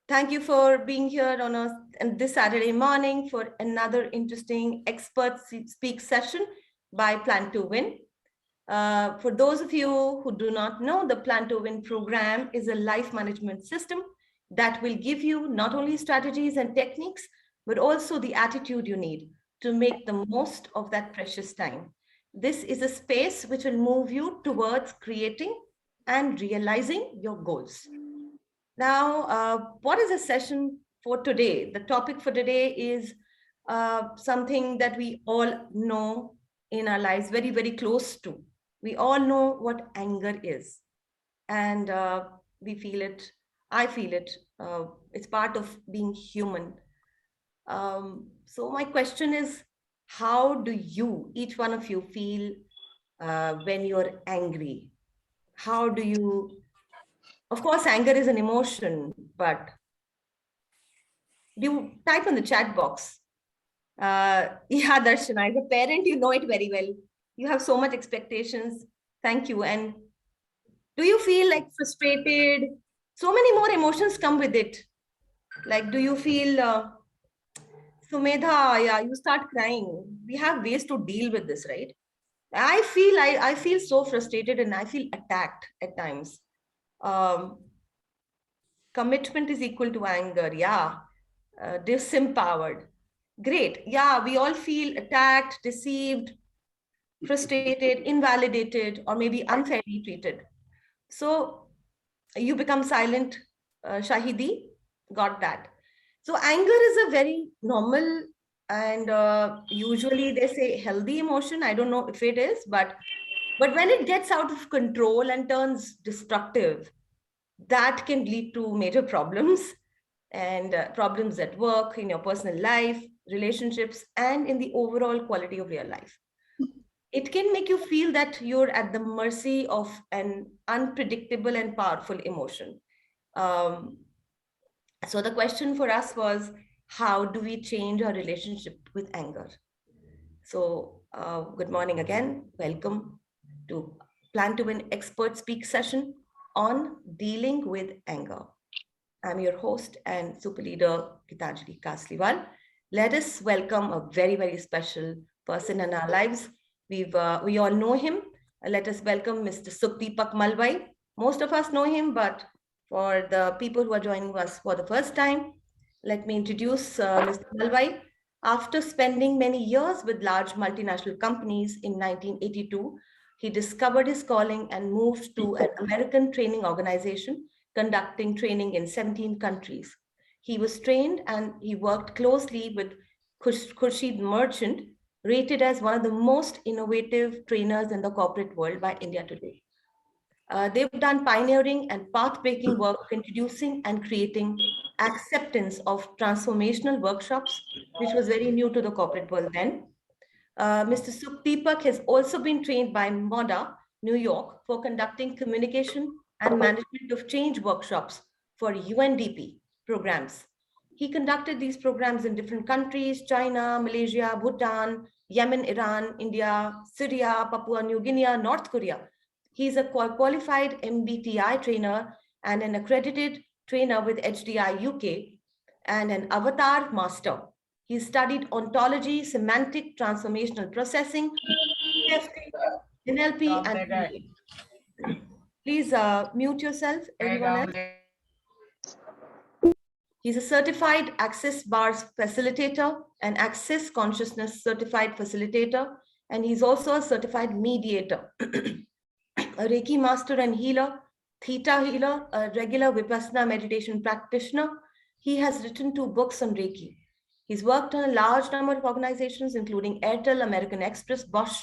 Thank you for being here on this Saturday morning for another interesting expert speak session by Plan to Win. For those of you who do not know, the Plan to Win program is a life management system that will give you not only strategies and techniques, but also the attitude you need to make the most of that precious time. This is a space which will move you towards creating and realizing your goals. Now, what is the session for today? The topic for today is something that we all know in our lives, very, very close to. We all know what anger is, and we feel it. I feel it. It's part of being human. So my question is, how do you, each one of you, feel when you're angry? How do you, of course, anger is an emotion, but you type in the chat box. Yeah, Darshana, as a parent, you know it very well. You have so much expectations. Thank you. And do you feel like frustrated? So many more emotions come with it. Like, do you feel, Sumedha, yeah, you start crying. We have ways to deal with this, right? I feel so frustrated and I feel attacked at times. Um, Commitment is equal to anger. Yeah. Disempowered. Great. Yeah, we all feel attacked, deceived, frustrated, invalidated, or maybe unfairly treated. So you become silent, Shahidi. Got that. So anger is a very normal and usually they say healthy emotion. I don't know if it is, but when it gets out of control and turns destructive, that can lead to major problems and problems at work, in your personal life, relationships, and in the overall quality of your life. It can make you feel that you're at the mercy of an unpredictable and powerful emotion. Um, so the question for us was, how do we change our relationship with anger? So good morning again. Welcome to Plan to Win Expert Speak session on dealing with anger. I'm your host and super leader, Gitanjali Kasliwal. Let us welcome a very, very special person in our lives. We all know him. Let us welcome Mr. Sukhdeepak Malvai. Most of us know him, but for the people who are joining us for the first time, let me introduce Mr. Malvai. After spending many years with large multinational companies in 1982, he discovered his calling and moved to an American training organization conducting training in 17 countries. He was trained and he worked closely with Khurshid Merchant, rated as one of the most innovative trainers in the corporate world by India Today. They've done pioneering and path-breaking work of introducing and creating acceptance of transformational workshops, which was very new to the corporate world then. Mr. Sukhdeepak has also been trained by MODA, New York, for conducting communication and management of change workshops for UNDP programs. He conducted these programs in different countries: China, Malaysia, Bhutan, Yemen, Iran, India, Syria, Papua New Guinea, North Korea. He's a qualified MBTI trainer and an accredited trainer with HDI UK and an avatar master. He studied ontology, semantic, transformational processing, EFT, NLP, and MBA. Please mute yourself, everyone else. He's a certified Access Bars facilitator, an Access Consciousness certified facilitator, and he's also a certified mediator, a Reiki master and healer, Theta healer, a regular Vipassana meditation practitioner. He has written 2 books on Reiki. He's worked on a large number of organizations, including Airtel, American Express, Bosch,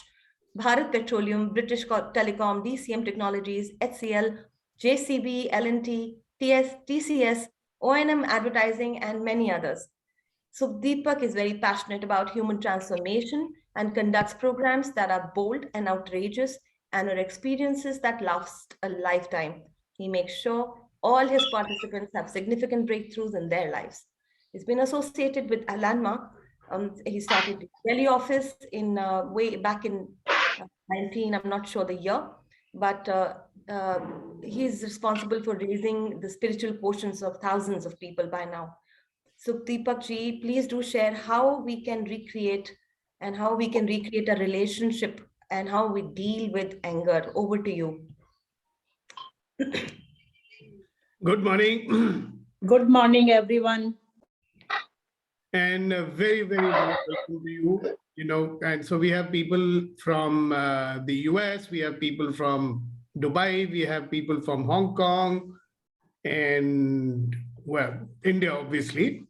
Bharat Petroleum, British Telecom, DCM Technologies, HCL, JCB, L&T, TCS, O&M Advertising, and many others. So Deepak is very passionate about human transformation and conducts programs that are bold and outrageous and are experiences that last a lifetime. He makes sure all his participants have significant breakthroughs in their lives. He's been associated with Alanma. He started the Delhi office in way back in 19, I'm not sure the year, but he's responsible for raising the spiritual portions of thousands of people by now. So Deepak ji, please do share how we can recreate and how we can recreate a relationship and how we deal with anger. Over to you. Good morning. Good morning, everyone. And very, very warm welcome to you. And so we have people from the US, we have people from Dubai, we have people from Hong Kong, and well, India, obviously.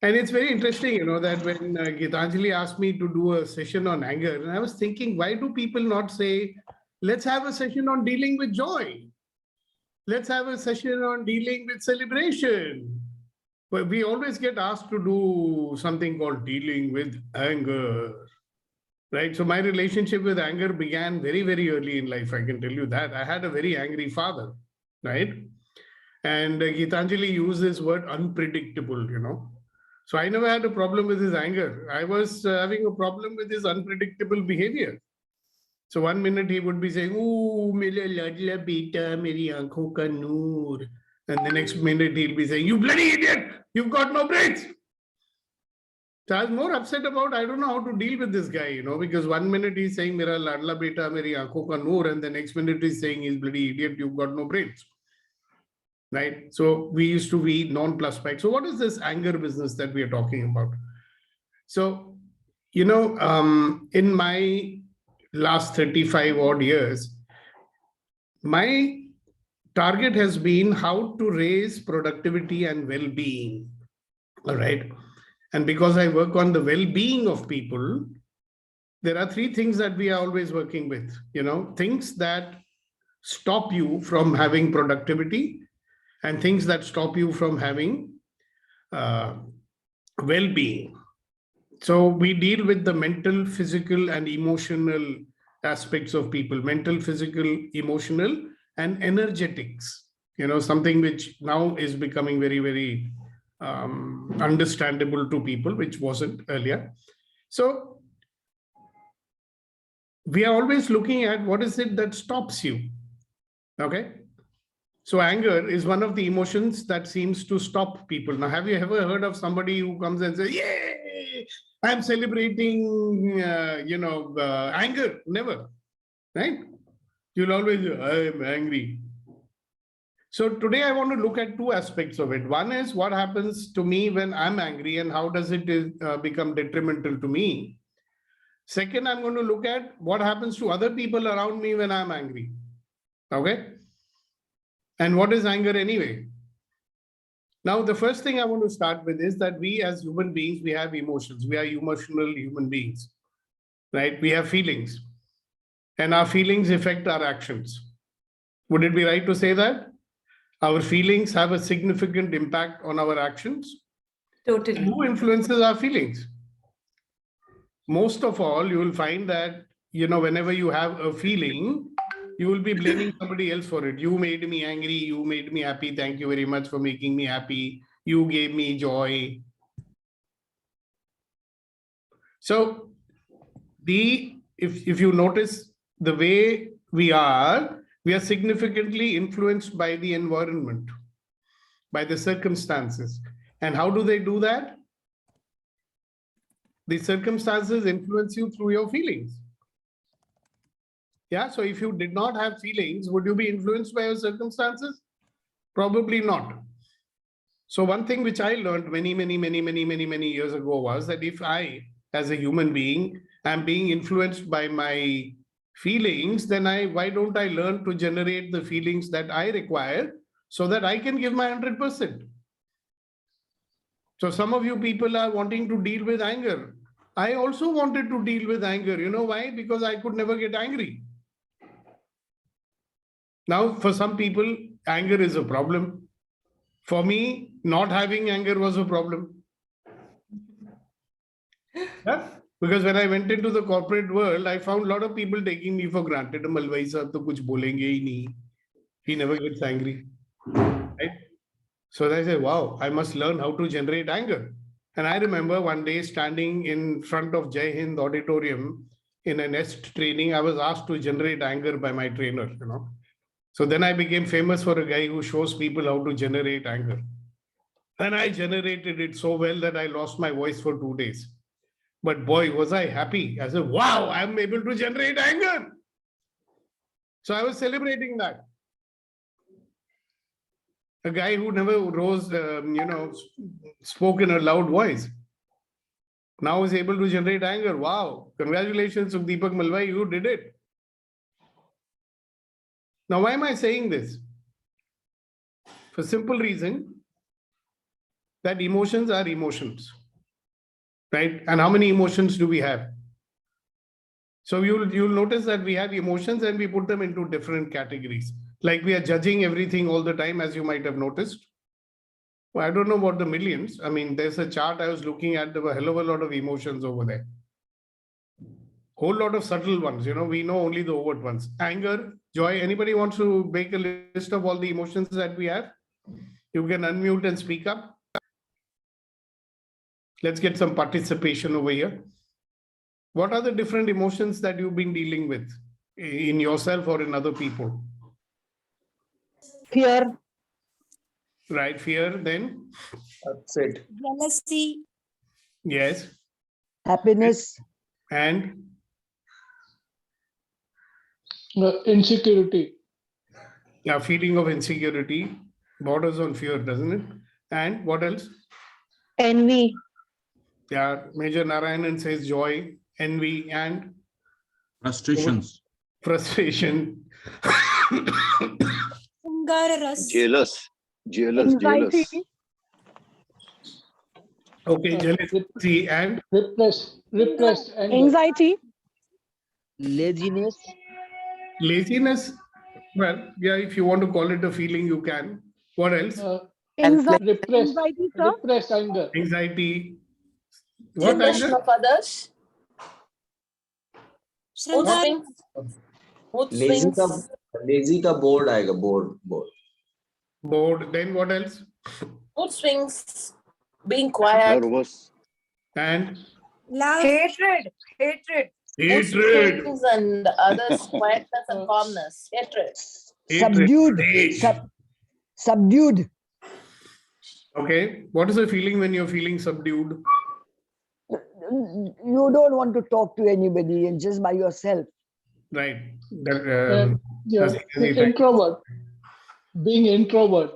And it's very interesting, that when Gitanjali asked me to do a session on anger, and I was thinking, why do people not say, let's have a session on dealing with joy? Let's have a session on dealing with celebration. But we always get asked to do something called dealing with anger, right? So my relationship with anger began very, very early in life. I can tell you that. I had a very angry father, right? And Gitanjali used this word unpredictable, So I never had a problem with his anger. I was having a problem with his unpredictable behavior. So one minute he would be saying, "Ooh, mera ladla beta, meri aankhon ka noor." And the next minute he'll be saying, "You bloody idiot, you've got no brains." So I was more upset about, I don't know how to deal with this guy, because one minute he's saying, "Mera ladla beta, meri aankhon ka noor," and the next minute he's saying, "He's bloody idiot, you've got no brains." Right? So we used to be non-plus spike. So what is this anger business that we are talking about? So, in my last 35 odd years, my target has been how to raise productivity and well-being. All right. And because I work on the well-being of people, there are three things that we are always working with, things that stop you from having productivity and things that stop you from having well-being. So we deal with the mental, physical, and emotional aspects of people, mental, physical, emotional, and energetics, something which now is becoming very, very understandable to people, which wasn't earlier. So we are always looking at what is it that stops you, okay? So anger is one of the emotions that seems to stop people. Now, have you ever heard of somebody who comes and says, "Yay, I'm celebrating, anger"? Never, right? You'll always say, "I am angry." So today I want to look at two aspects of it. One is what happens to me when I'm angry and how does it become detrimental to me. Second, I'm going to look at what happens to other people around me when I'm angry. Okay? And what is anger anyway? Now, the first thing I want to start with is that we as human beings, we have emotions. We are emotional human beings, right? We have feelings. And our feelings affect our actions. Would it be right to say that? Our feelings have a significant impact on our actions. Totally. Who influences our feelings? Most of all, you will find that, whenever you have a feeling, you will be blaming somebody else for it. You made me angry. You made me happy. Thank you very much for making me happy. You gave me joy. So if you notice the way we are significantly influenced by the environment, by the circumstances. And how do they do that? The circumstances influence you through your feelings. Yeah, so if you did not have feelings, would you be influenced by your circumstances? Probably not. So one thing which I learned many years ago was that if I, as a human being, am being influenced by my feelings, then why don't I learn to generate the feelings that I require so that I can give my 100%? So some of you people are wanting to deal with anger. I also wanted to deal with anger. You know why? Because I could never get angry. Now, for some people, anger is a problem. For me, not having anger was a problem. Yeah? Because when I went into the corporate world, I found a lot of people taking me for granted. Malvai sahab to kuch bolenge hi nahi. He never gets angry. Right? So I said, wow, I must learn how to generate anger. And I remember one day standing in front of Jai Hind auditorium in a nest training, I was asked to generate anger by my trainer, So then I became famous for a guy who shows people how to generate anger. And I generated it so well that I lost my voice for 2 days. But boy, was I happy. I said, wow, I'm able to generate anger. So I was celebrating that. A guy who never spoke in a loud voice, now is able to generate anger. Wow. Congratulations, Sukhdeepak Malvai, you did it. Now, why am I saying this? For simple reason that emotions are emotions, right? And how many emotions do we have? So you'll notice that we have emotions and we put them into different categories. Like we are judging everything all the time, as you might have noticed. Well, I don't know about the millions. I mean, there's a chart I was looking at, there were a hell of a lot of emotions over there. Whole lot of subtle ones, we know only the overt ones. Anger, joy. Anybody wants to make a list of all the emotions that we have? You can unmute and speak up. Let's get some participation over here. What are the different emotions that you've been dealing with in yourself or in other people? Fear. Right, fear, then? Upset. Jealousy. Yes. Happiness. And? Insecurity. Yeah, feeling of insecurity borders on fear, doesn't it? And what else? Envy. Yeah, Major Narayanan says joy, envy, and? Frustrations. Frustration. Jealous. Jealous. Okay, jealousy and? Repressed anger. Anxiety. Laziness. Laziness. Well, yeah, if you want to call it a feeling, you can. What else? Repressed anger. Anxiety. What anger? of others. Shraddha. Mood swings. Lazy का bored आएगा, bored. Bored. Then what else? Mood swings. Being quiet. Nervous. And? Love. Hatred. Hatred. Swings and others quietness and calmness. Hatred. Subdued. Rage. Subdued. Okay. What is the feeling when you're feeling subdued? You don't want to talk to anybody and just by yourself. Right. Introvert. Being introvert.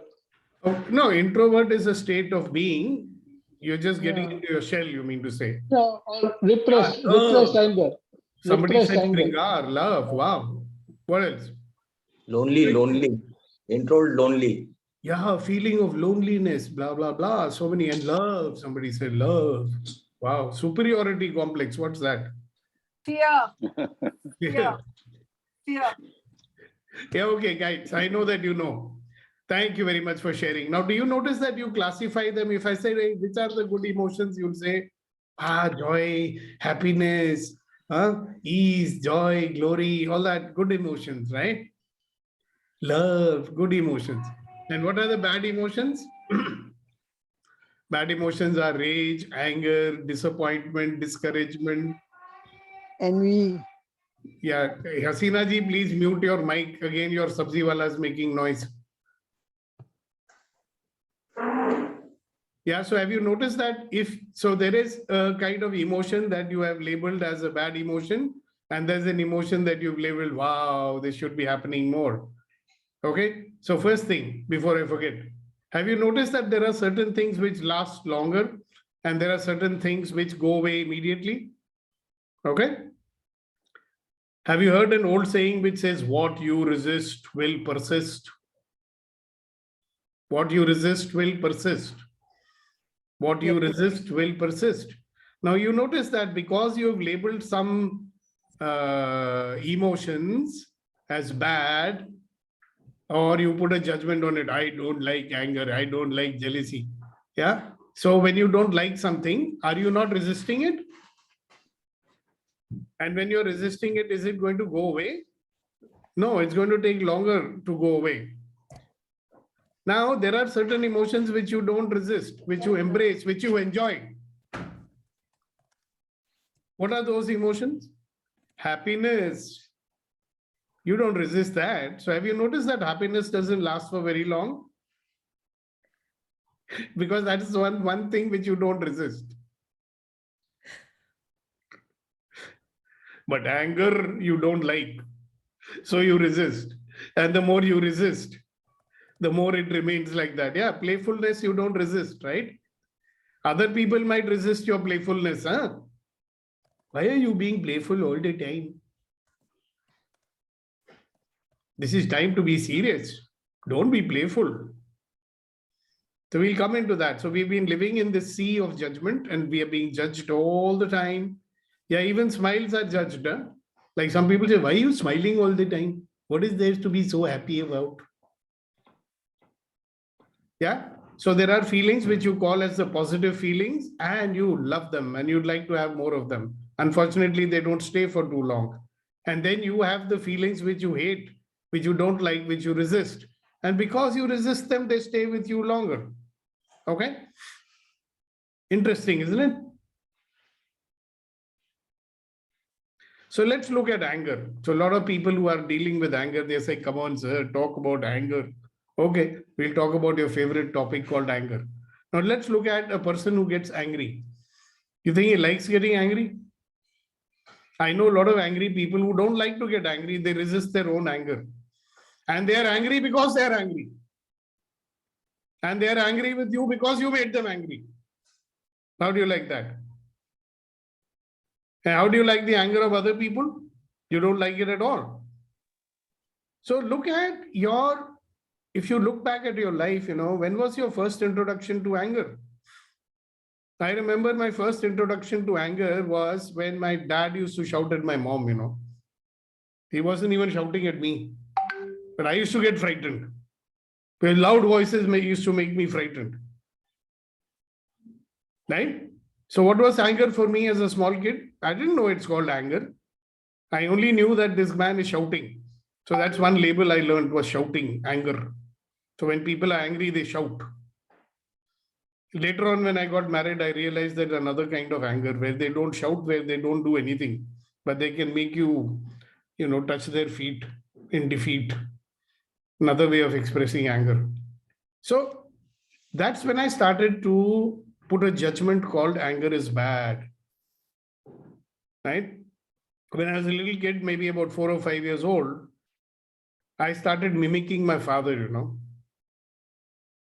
No, introvert is a state of being. You're just getting into your shell, you mean to say. Or repressed anger. Somebody Repressed said anger. regard, love. Wow. What else? Lonely. Introvert, lonely. Yeah, feeling of loneliness, blah, blah, blah. So many. And love. Somebody said love. Wow. Superiority complex. What's that? Fear. Yeah. Fear. Yeah, okay, guys. I know that you know. Thank you very much for sharing. Now, do you notice that you classify them? If I say, hey, which are the good emotions, you'll say, joy, happiness, ease, joy, glory, all that good emotions, right? Love, good emotions. And what are the bad emotions? Bad emotions are rage, anger, disappointment, discouragement. Envy. Yeah, Hasina ji, please mute your mic. Again, your sabzi wala is making noise. Yeah, so have you noticed that there is a kind of emotion that you have labeled as a bad emotion, and there's an emotion that you've labeled, wow, this should be happening more. Okay, so first thing, before I forget, have you noticed that there are certain things which last longer and there are certain things which go away immediately? Okay. Have you heard an old saying which says, what you resist will persist? What you resist will persist. What you resist will persist. Now you notice that because you've labeled some emotions as bad, or you put a judgment on it, I don't like anger, I don't like jealousy. Yeah. So when you don't like something, are you not resisting it? And when you're resisting it, is it going to go away? No, it's going to take longer to go away. Now, there are certain emotions which you don't resist, which you embrace, which you enjoy. What are those emotions? Happiness. You don't resist that. So have you noticed that happiness doesn't last for very long? Because that is one thing which you don't resist. But anger you don't like. So you resist. And the more you resist, the more it remains like that. Yeah, playfulness you don't resist, right? Other people might resist your playfulness. Huh? Why are you being playful all the time? This is time to be serious. Don't be playful. So we'll come into that. So we've been living in this sea of judgment and we are being judged all the time. Yeah, even smiles are judged. Huh? Like some people say, why are you smiling all the time? What is there to be so happy about? Yeah. So there are feelings which you call as the positive feelings and you love them and you'd like to have more of them. Unfortunately, they don't stay for too long. And then you have the feelings which you hate, which you don't like, which you resist. And because you resist them, they stay with you longer. Okay. Interesting, isn't it? So let's look at anger. So a lot of people who are dealing with anger, they say, come on, sir, talk about anger. Okay, we'll talk about your favorite topic called anger. Now let's look at a person who gets angry. You think he likes getting angry? I know a lot of angry people who don't like to get angry. They resist their own anger. And they are angry because they are angry. And they are angry with you because you made them angry. How do you like that? And how do you like the anger of other people? You don't like it at all. So look at if you look back at your life, when was your first introduction to anger? I remember my first introduction to anger was when my dad used to shout at my mom, He wasn't even shouting at me, but I used to get frightened. Because loud voices used to make me frightened. Right? So what was anger for me as a small kid? I didn't know it's called anger. I only knew that this man is shouting. So that's one label I learned was shouting, anger. So when people are angry, they shout. Later on, when I got married, I realized that another kind of anger where they don't shout, where they don't do anything, but they can make you, touch their feet in defeat. Another way of expressing anger. So that's when I started to put a judgment called anger is bad. Right? When I was a little kid, maybe about 4 or 5 years old, I started mimicking my father,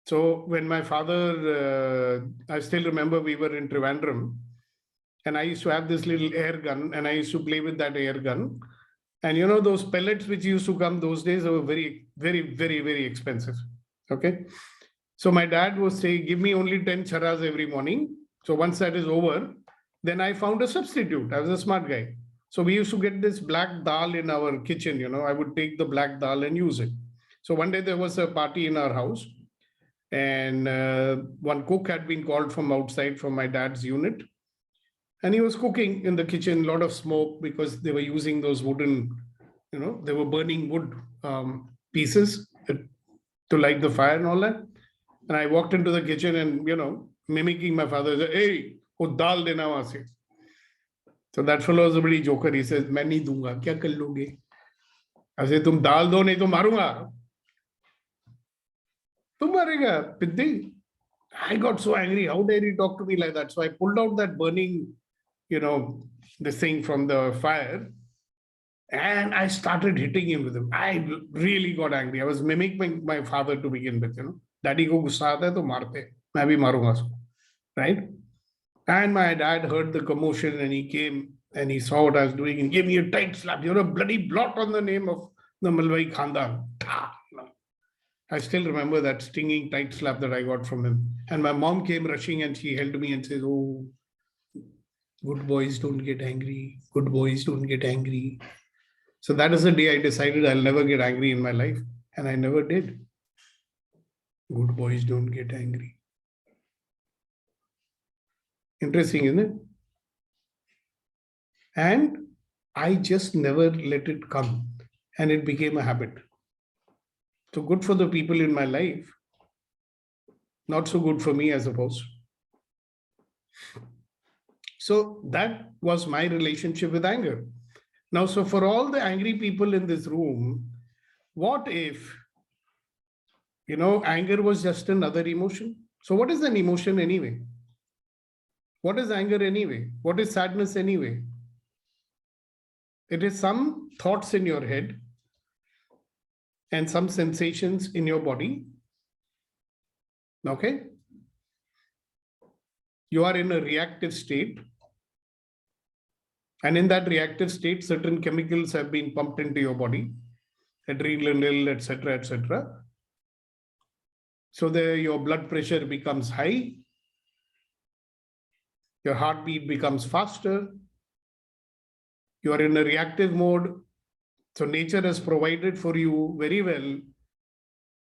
So when my father, I still remember we were in Trivandrum and I used to have this little air gun and I used to play with that air gun. And those pellets which used to come those days were very, very, very, very expensive. Okay. So my dad was saying, give me only 10 charas every morning. So once that is over, then I found a substitute. I was a smart guy. So we used to get this black dal in our kitchen, I would take the black dal and use it. So one day there was a party in our house and one cook had been called from outside from my dad's unit. And he was cooking in the kitchen, a lot of smoke because they were using those wooden, they were burning wood pieces to light the fire and all that. And I walked into the kitchen and, mimicking my father, said, hey, wo dal dena wahan se. So that fellow was a pretty joker. He says, main nahi dunga, kya kar loge? I said, tum dal do, nahi to marunga. Tum marega, piddi. I got so angry. How dare he talk to me like that? So I pulled out that burning, the thing from the fire and I started hitting him with him. I really got angry. I was mimicking my father to begin with, Daddy ko gussa aata hai to marte. Main bhi marunga usko. Right? And my dad heard the commotion and he came and he saw what I was doing and gave me a tight slap. You're a bloody blot on the name of the Malvai Khandan. I still remember that stinging tight slap that I got from him. And my mom came rushing and she held me and says, oh, good boys don't get angry. Good boys don't get angry. So that is the day I decided I'll never get angry in my life. And I never did. Good boys don't get angry. Interesting, isn't it? And I just never let it come. And it became a habit. So good for the people in my life. Not so good for me, I suppose. So that was my relationship with anger. Now, so for all the angry people in this room, what if, anger was just another emotion? So what is an emotion anyway? What is anger anyway? What is sadness anyway? It is some thoughts in your head and some sensations in your body. Okay? You are in a reactive state. And in that reactive state, certain chemicals have been pumped into your body, adrenaline, etc., etc. So your blood pressure becomes high. Your heartbeat becomes faster. You are in a reactive mode. So nature has provided for you very well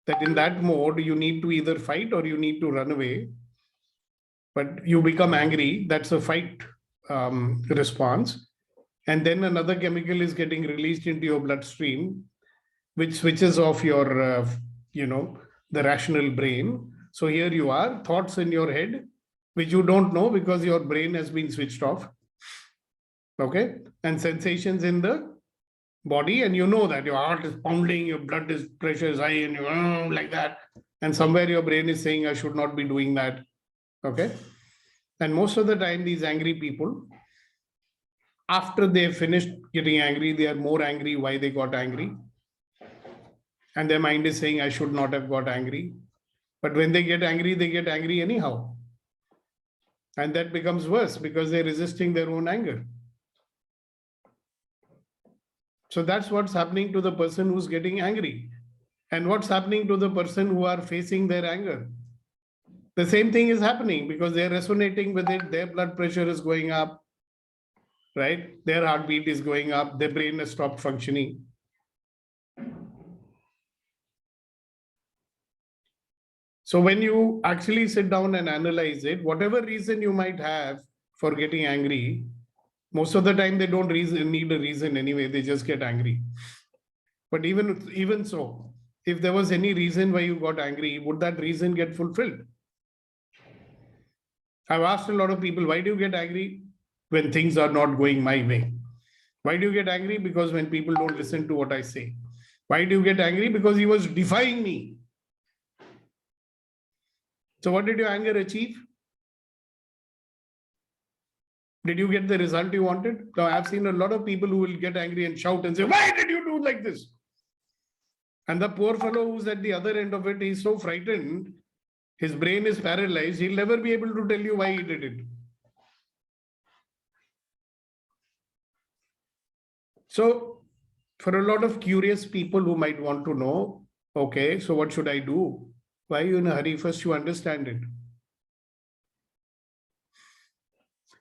that in that mode, you need to either fight or you need to run away. But you become angry. That's a fight response. And then another chemical is getting released into your bloodstream, which switches off your, the rational brain. So here you are, thoughts in your head, which you don't know because your brain has been switched off. Okay. And sensations in the body. And you know that your heart is pounding, your blood pressure is high, and you're like that. And somewhere your brain is saying, I should not be doing that. Okay. And most of the time, these angry people, after they finished getting angry, they are more angry why they got angry. And their mind is saying, I should not have got angry. But when they get angry anyhow. And that becomes worse because they're resisting their own anger. So that's what's happening to the person who's getting angry. And what's happening to the person who are facing their anger. The same thing is happening because they're resonating with it. Their blood pressure is going up, right? Their heartbeat is going up. Their brain has stopped functioning. So when you actually sit down and analyze it, whatever reason you might have for getting angry, most of the time they don't need a reason anyway, they just get angry. But even so, if there was any reason why you got angry, would that reason get fulfilled? I've asked a lot of people, why do you get angry when things are not going my way? Why do you get angry? Because when people don't listen to what I say. Why do you get angry? Because he was defying me. So what did your anger achieve? Did you get the result you wanted? Now, I've seen a lot of people who will get angry and shout and say, why did you do like this? And the poor fellow who's at the other end of it, he's so frightened, his brain is paralyzed, he'll never be able to tell you why he did it. So, for a lot of curious people who might want to know, okay, so what should I do? Why are you in a hurry? First, you understand it.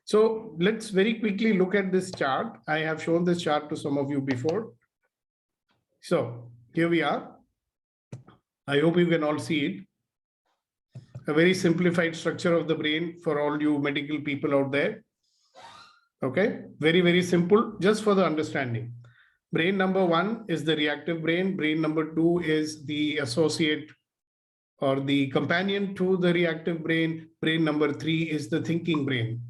So let's very quickly look at this chart. I have shown this chart to some of you before. So here we are. I hope you can all see it. A very simplified structure of the brain for all you medical people out there. Okay, very, very simple, just for the understanding. Brain number 1 is the reactive brain. Brain number 2 is the associate or the companion to the reactive brain. Brain number 3 is the thinking brain.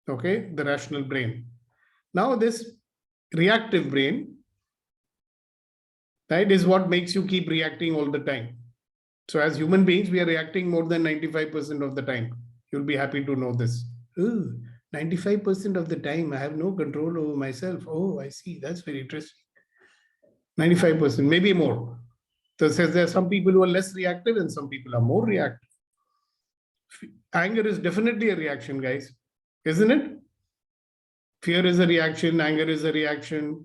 Okay, the rational brain. Now this reactive brain, right, is what makes you keep reacting all the time. So as human beings, we are reacting more than 95% of the time. You'll be happy to know this. Ooh, 95% of the time, I have no control over myself. Oh, I see. That's very interesting. 95%, maybe more. So it says there are some people who are less reactive and some people are more reactive. Anger is definitely a reaction, guys. Isn't it? Fear is a reaction. Anger is a reaction.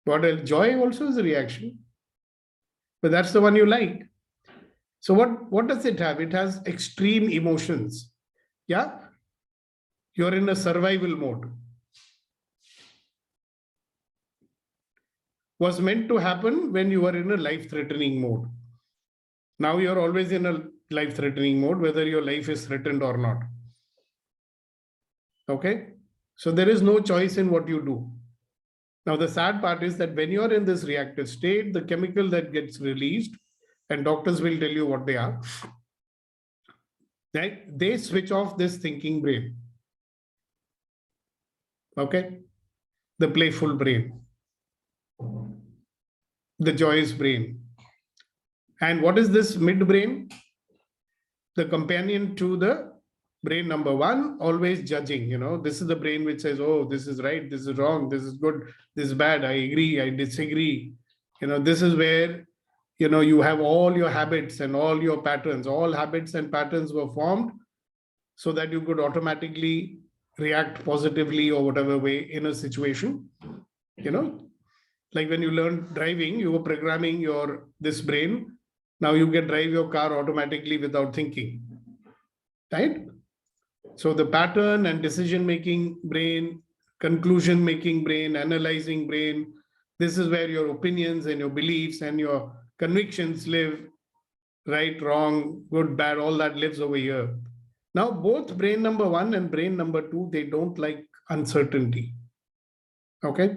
What else? Joy also is a reaction. But that's the one you like. So what does it have? It has extreme emotions. Yeah? You're in a survival mode. Was meant to happen when you are in a life-threatening mode. Now you're always in a life-threatening mode, whether your life is threatened or not. Okay? So there is no choice in what you do. Now the sad part is that when you're in this reactive state, the chemical that gets released, and doctors will tell you what they are, right? They switch off this thinking brain. Okay? the playful brain, the joyous brain. And what is this midbrain? The companion to the brain number one, always judging. This is the brain which says, oh, this is right, this is wrong, this is good, this is bad, I agree, I disagree. This is where, you have all your habits and all your patterns. All habits and patterns were formed so that you could automatically react positively or whatever way in a situation. Like when you learned driving, you were programming this brain. Now you can drive your car automatically without thinking, right? So the pattern and decision-making brain, conclusion-making brain, analyzing brain, this is where your opinions and your beliefs and your convictions live, right, wrong, good, bad, all that lives over here. Now, both brain number one and brain number two, they don't like uncertainty, okay?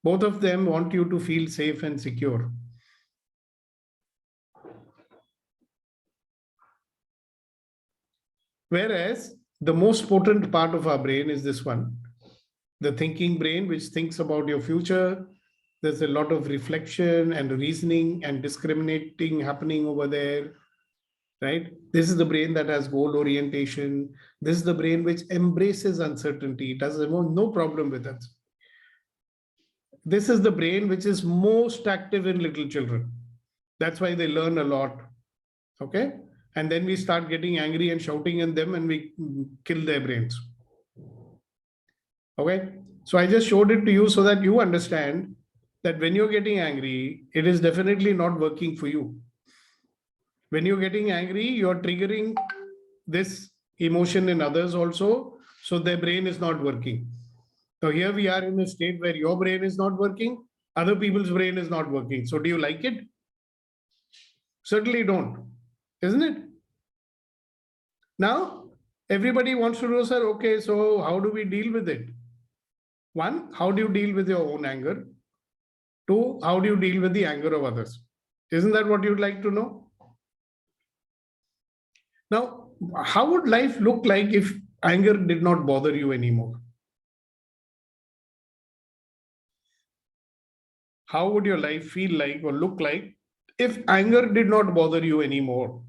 Both of them want you to feel safe and secure. Whereas the most potent part of our brain is this one, the thinking brain, which thinks about your future. There's a lot of reflection and reasoning and discriminating happening over there, right? This is the brain that has goal orientation. This is the brain which embraces uncertainty. It has no problem with it. This is the brain which is most active in little children. That's why they learn a lot, okay? And then we start getting angry and shouting at them and we kill their brains. Okay, so I just showed it to you so that you understand that when you're getting angry, it is definitely not working for you. When you're getting angry, you're triggering this emotion in others also, so their brain is not working. So here we are in a state where your brain is not working, other people's brain is not working. So do you like it? Certainly don't. Isn't it? Now, everybody wants to know, sir, okay, so how do we deal with it? One, how do you deal with your own anger? Two, how do you deal with the anger of others? Isn't that what you'd like to know? Now, how would life look like if anger did not bother you anymore? How would your life feel like or look like if anger did not bother you anymore?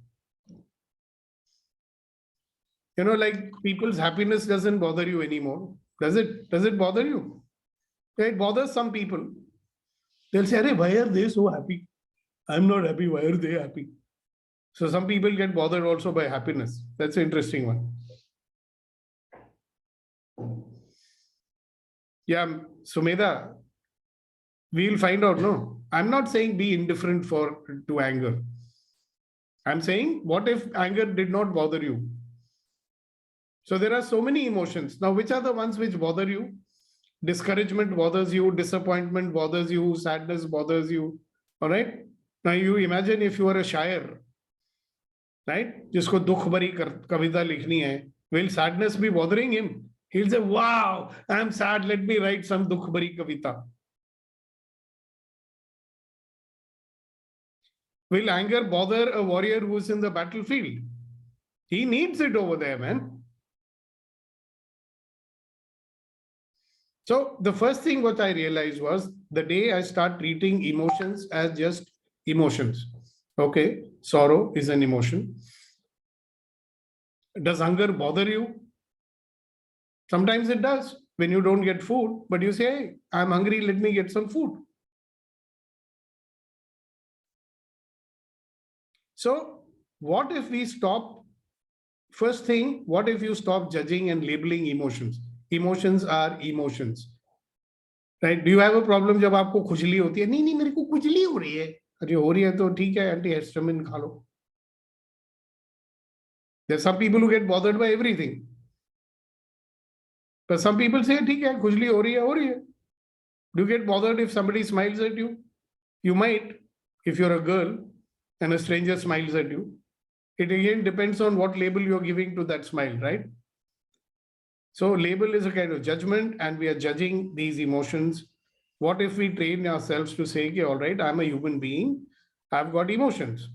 Like people's happiness doesn't bother you anymore. Does it? Does it bother you? It bothers some people. They'll say, "Arey, why are they so happy? I'm not happy. Why are they happy?" So some people get bothered also by happiness. That's an interesting one. Yeah, Sumedha, we'll find out. No, I'm not saying be indifferent to anger. I'm saying, what if anger did not bother you? So there are so many emotions. Now, which are the ones which bother you? Discouragement bothers you, disappointment bothers you, sadness bothers you. All right. Now you imagine if you are a shayer, right? Jisko dukh bari kavita likhni hai, will sadness be bothering him? He'll say, wow, I'm sad. Let me write some dukh bari kavita. Will anger bother a warrior who's in the battlefield? He needs it over there, man. So the first thing what I realized was the day I start treating emotions as just emotions. Okay, sorrow is an emotion. Does hunger bother you? Sometimes it does when you don't get food, but you say, hey, I'm hungry, let me get some food. So what if we stop? First thing, what if you stop judging and labeling emotions? Emotions are emotions. Right? Do you have a problem जब आपको खुजली होती है? नहीं मेरे को खुजली हो रही है. अरे हो रही है तो ठीक है, एंटीहिस्टामिन खा लो. There's some people who get bothered by everything. But some people say, ठीक है, खुजली हो रही है. Do you get bothered if somebody smiles at you? You might, if you're a girl and a stranger smiles at you. It again depends on what label you're giving to that smile, right? So label is a kind of judgment and we are judging these emotions. What if we train ourselves to say, okay, all right, I'm a human being, I've got emotions.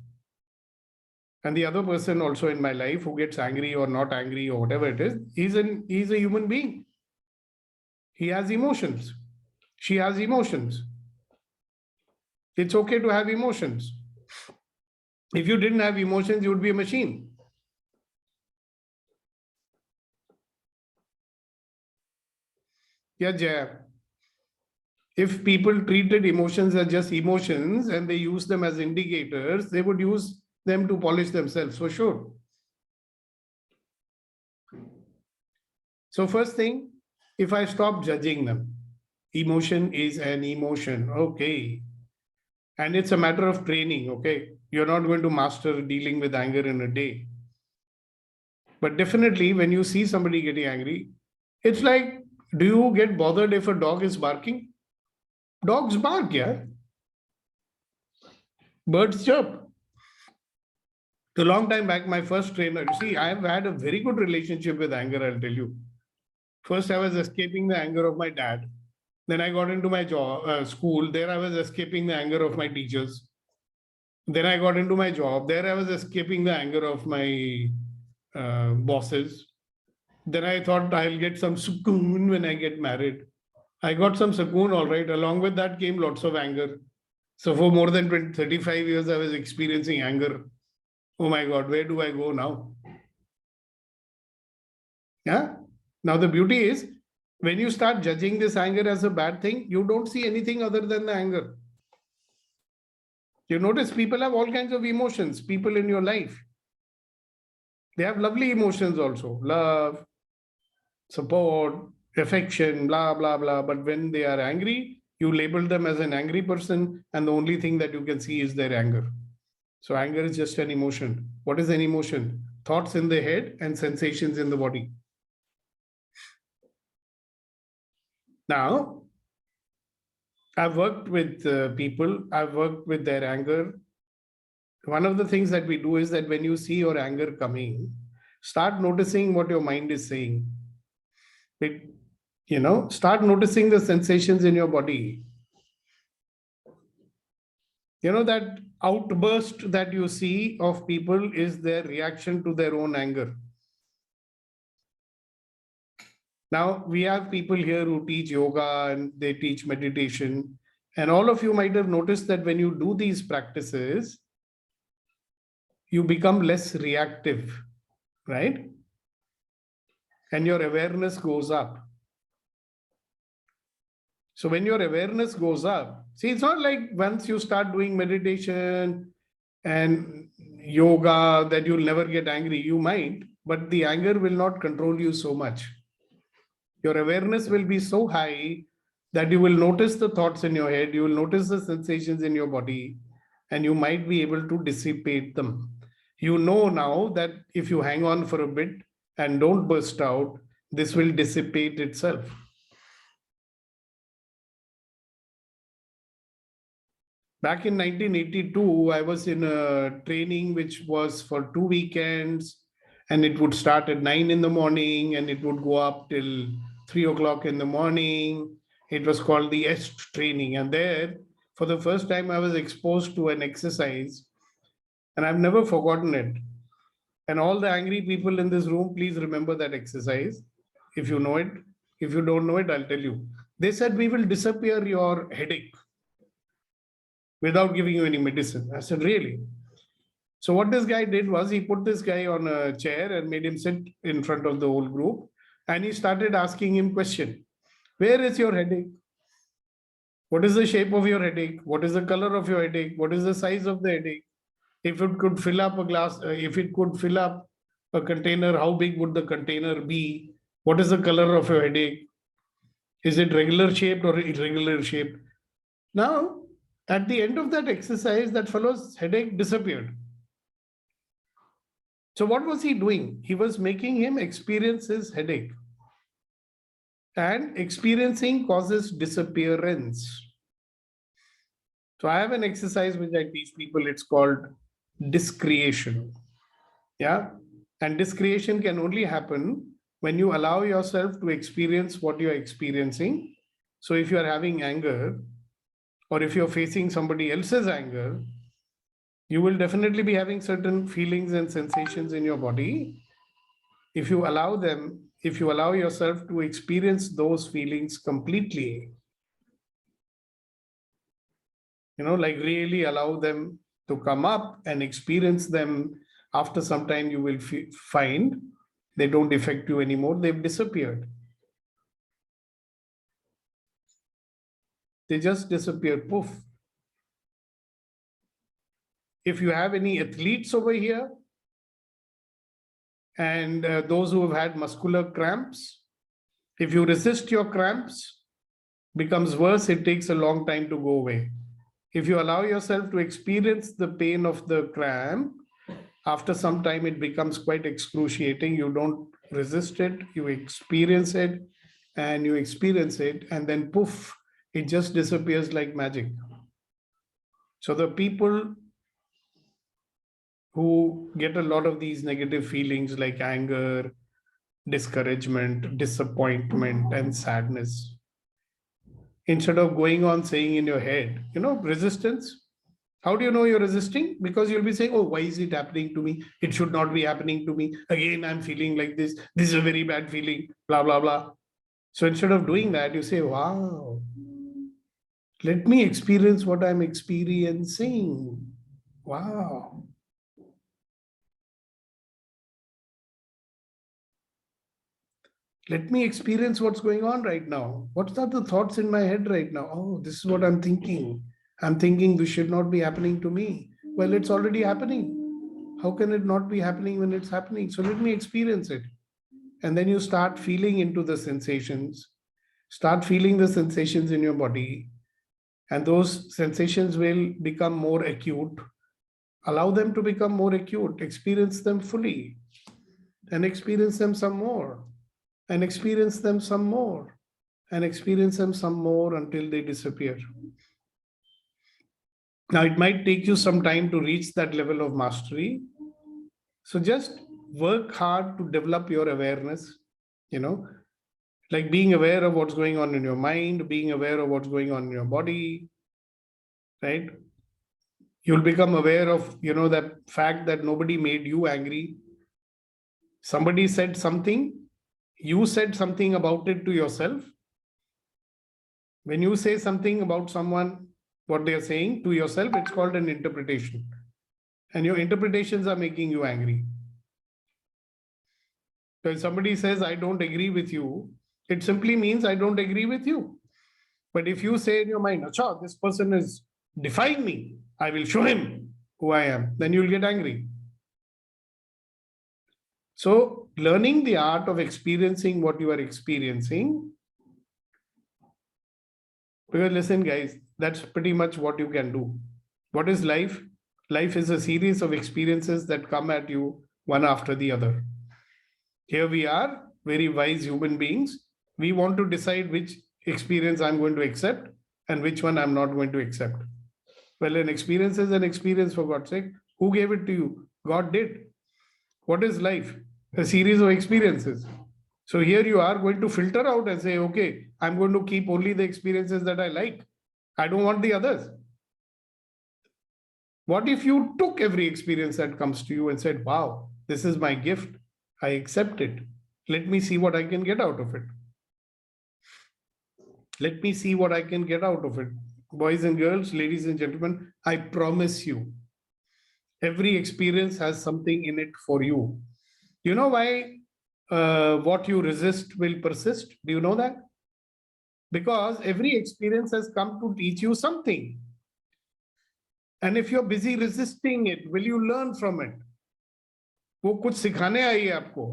And the other person also in my life who gets angry or not angry or whatever it is, he's a human being. He has emotions. She has emotions. It's okay to have emotions. If you didn't have emotions, you would be a machine. Yeah, Jaya. If people treated emotions as just emotions and they use them as indicators, they would use them to polish themselves for sure. So first thing, if I stop judging them, emotion is an emotion. Okay. And it's a matter of training. Okay. You're not going to master dealing with anger in a day. But definitely when you see somebody getting angry, it's like, do you get bothered if a dog is barking? Dogs bark, yeah. Birds chirp. A long time back, my first trainer, you see, I've had a very good relationship with anger, I'll tell you. First, I was escaping the anger of my dad. Then I got into my school. There I was escaping the anger of my teachers. Then I got into my job. There I was escaping the anger of my bosses. Then I thought I'll get some sukoon when I get married. I got some sukoon, all right. Along with that came lots of anger. So for more than 35 years, I was experiencing anger. Oh my God, where do I go now? Yeah. Now the beauty is, when you start judging this anger as a bad thing, you don't see anything other than the anger. You notice people have all kinds of emotions, people in your life. They have lovely emotions also, love, support, affection, blah, blah, blah. But when they are angry, you label them as an angry person, and the only thing that you can see is their anger. So anger is just an emotion. What is an emotion? Thoughts in the head and sensations in the body. Now, I've worked with people, I've worked with their anger. One of the things that we do is that when you see your anger coming, start noticing what your mind is saying. Start noticing the sensations in your body. That outburst that you see of people is their reaction to their own anger. Now, we have people here who teach yoga and they teach meditation. And all of you might have noticed that when you do these practices, you become less reactive, right? And your awareness goes up. So when your awareness goes up, see, it's not like once you start doing meditation and yoga that you'll never get angry. You might, but the anger will not control you so much. Your awareness will be so high that you will notice the thoughts in your head, you will notice the sensations in your body, and you might be able to dissipate them. You know now that if you hang on for a bit and don't burst out, this will dissipate itself. Back in 1982, I was in a training which was for 2 weekends, and it would start at 9 in the morning and it would go up till 3 o'clock in the morning. It was called the EST training. And there, for the first time, I was exposed to an exercise, and I've never forgotten it. And all the angry people in this room, please remember that exercise. If you know it, if you don't know it, I'll tell you. They said, we will disappear your headache without giving you any medicine. I said, really? So what this guy did was he put this guy on a chair and made him sit in front of the whole group. And he started asking him question. Where is your headache? What is the shape of your headache? What is the color of your headache? What is the size of the headache? If it could fill up a glass, if it could fill up a container, how big would the container be? What is the color of your headache? Is it regular shaped or irregular shaped? Now, at the end of that exercise, that fellow's headache disappeared. So what was he doing? He was making him experience his headache. And experiencing causes disappearance. So I have an exercise which I teach people. It's called discretion. Yeah. And discretion can only happen when you allow yourself to experience what you're experiencing. So if you're having anger, or if you're facing somebody else's anger, you will definitely be having certain feelings and sensations in your body. if you allow yourself to experience those feelings completely, like really allow them to come up and experience them, after some time you will find they don't affect you anymore. They've disappeared. They just disappear, poof. If you have any athletes over here, and those who have had muscular cramps, if you resist your cramps, becomes worse, it takes a long time to go away. If you allow yourself to experience the pain of the cramp, after some time it becomes quite excruciating. You don't resist it, you experience it, and then poof, it just disappears like magic. So the people who get a lot of these negative feelings like anger, discouragement, disappointment, and sadness, instead of going on saying in your head, resistance. How do you know you're resisting? Because you'll be saying, oh, why is it happening to me? It should not be happening to me. Again, I'm feeling like this. This is a very bad feeling, blah, blah, blah. So instead of doing that, you say, wow, let me experience what I'm experiencing. Wow. Let me experience what's going on right now. What are the thoughts in my head right now? Oh, this is what I'm thinking. I'm thinking this should not be happening to me. Well, it's already happening. How can it not be happening when it's happening? So let me experience it. And then you start feeling into the sensations. Start feeling the sensations in your body. And those sensations will become more acute. Allow them to become more acute. Experience them fully. And experience them some more. And experience them some more. And experience them some more until they disappear. Now, it might take you some time to reach that level of mastery. So just work hard to develop your awareness, like being aware of what's going on in your mind, being aware of what's going on in your body, right? You'll become aware of, that fact that nobody made you angry. Somebody said something, you said something about it to yourself. When you say something about someone, what they're saying to yourself, it's called an interpretation. And your interpretations are making you angry. So if somebody says, I don't agree with you, it simply means I don't agree with you. But if you say in your mind, Acha, this person is defying me, I will show him who I am, then you'll get angry. So learning the art of experiencing what you are experiencing, because listen, guys, that's pretty much what you can do. What is life? Life is a series of experiences that come at you one after the other. Here we are, very wise human beings. We want to decide which experience I'm going to accept and which one I'm not going to accept. Well, an experience is an experience, for God's sake. Who gave it to you? God did. What is life? A series of experiences. So here you are going to filter out and say, okay, I'm going to keep only the experiences that I like. I don't want the others. What if you took every experience that comes to you and said, wow, this is my gift. I accept it. Let me see what I can get out of it. Let me see what I can get out of it. Boys and girls, ladies and gentlemen, I promise you, every experience has something in it for you. You know why what you resist will persist? Do you know that? Because every experience has come to teach you something. And if you're busy resisting it, will you learn from it? वो कुछ सिखाने आई है आपको,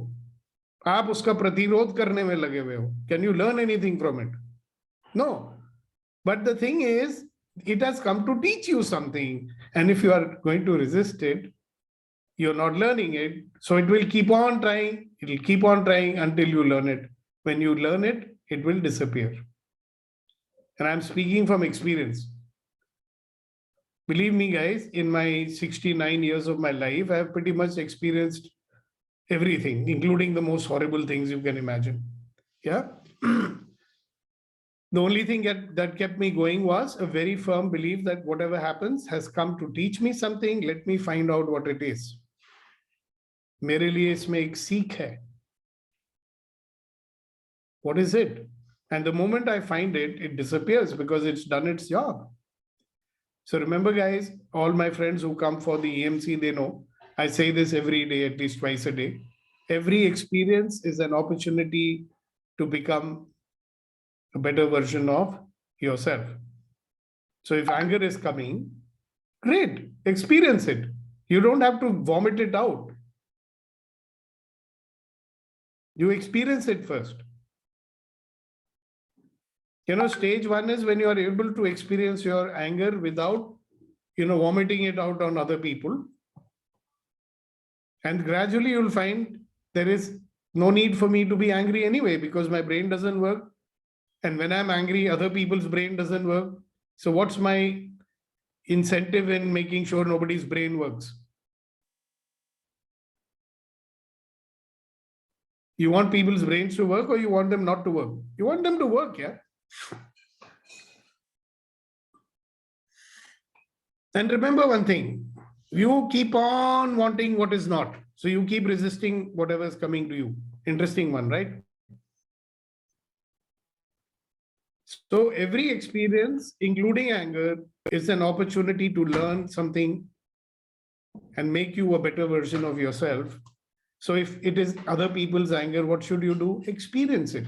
आप उसका प्रतिरोध करने में लगे हुए हो. Can you learn anything from it? No. But the thing is, it has come to teach you something. And if you are going to resist it, you're not learning it. So it will keep on trying. It will keep on trying until you learn it. When you learn it, it will disappear. And I'm speaking from experience. Believe me, guys, in my 69 years of my life, I have pretty much experienced everything, including the most horrible things you can imagine. Yeah. The only thing that kept me going was a very firm belief that whatever happens has come to teach me something. Let me find out what it is. मेरे लिए इसमें एक सीख है. What is it? And the moment I find it, it disappears because it's done its job. So remember, guys, all my friends who come for the EMC, they know I say this every day, at least twice a day. Every experience is an opportunity to become a better version of yourself. So if anger is coming, great, experience it. You don't have to vomit it out. You experience it first. Stage one is when you are able to experience your anger without, vomiting it out on other people. And gradually you'll find there is no need for me to be angry anyway, because my brain doesn't work. And when I'm angry, other people's brain doesn't work. So what's my incentive in making sure nobody's brain works? You want people's brains to work or you want them not to work? You want them to work, yeah? And remember one thing, you keep on wanting what is not. So you keep resisting whatever is coming to you. Interesting one, right? So every experience, including anger, is an opportunity to learn something and make you a better version of yourself. So if it is other people's anger, what should you do? Experience it.